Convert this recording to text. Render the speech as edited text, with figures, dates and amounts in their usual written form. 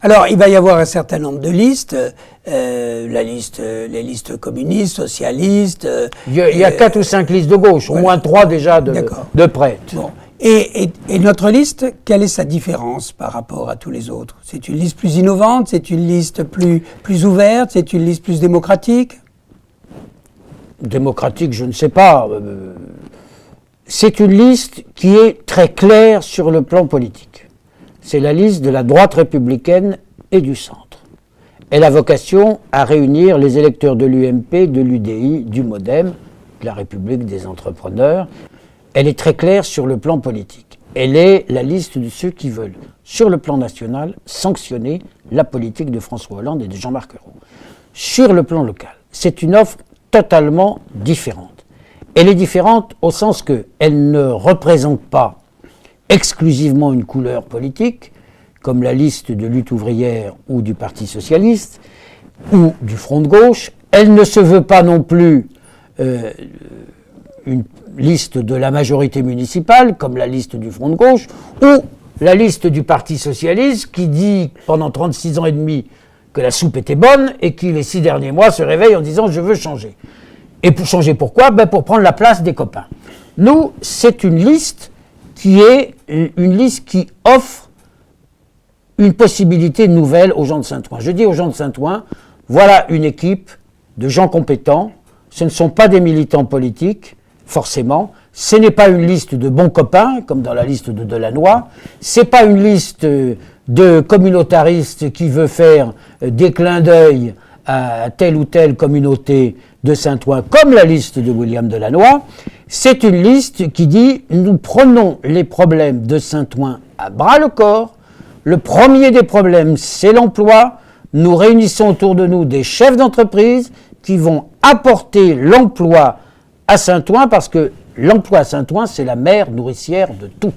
Alors, il va y avoir un certain nombre de listes, les listes communistes, socialistes. Il y a 4 ou 5 listes de gauche, au moins 3 déjà de près. Bon. Et notre liste, quelle est sa différence par rapport à tous les autres? C'est une liste plus innovante, c'est une liste plus ouverte, c'est une liste plus démocratique? Démocratique, je ne sais pas. C'est une liste qui est très claire sur le plan politique. C'est la liste de la droite républicaine et du centre. Elle a vocation à réunir les électeurs de l'UMP, de l'UDI, du MoDem, de la République des entrepreneurs. Elle est très claire sur le plan politique. Elle est la liste de ceux qui veulent, sur le plan national, sanctionner la politique de François Hollande et de Jean-Marc Ayrault. Sur le plan local, c'est une offre totalement différente. Elle est différente au sens qu'elle ne représente pas exclusivement une couleur politique, comme la liste de lutte ouvrière ou du Parti socialiste, ou du Front de gauche. Elle ne se veut pas non plus une liste de la majorité municipale, comme la liste du Front de gauche, ou la liste du Parti socialiste, qui dit pendant 36 ans et demi que la soupe était bonne, et qui les 6 derniers mois se réveille en disant « je veux changer ». Et pour changer pourquoi? Pour prendre la place des copains. Nous, c'est une liste qui offre une possibilité nouvelle aux gens de Saint-Ouen. Je dis aux gens de Saint-Ouen, voilà une équipe de gens compétents, ce ne sont pas des militants politiques, forcément, ce n'est pas une liste de bons copains, comme dans la liste de Delannoy, ce n'est pas une liste de communautaristes qui veut faire des clins d'œil à telle ou telle communauté de Saint-Ouen, comme la liste de William Delannoy. C'est une liste qui dit « nous prenons les problèmes de Saint-Ouen à bras-le-corps. Le premier des problèmes, c'est l'emploi. Nous réunissons autour de nous des chefs d'entreprise qui vont apporter l'emploi à Saint-Ouen, parce que l'emploi à Saint-Ouen, c'est la mère nourricière de tout. »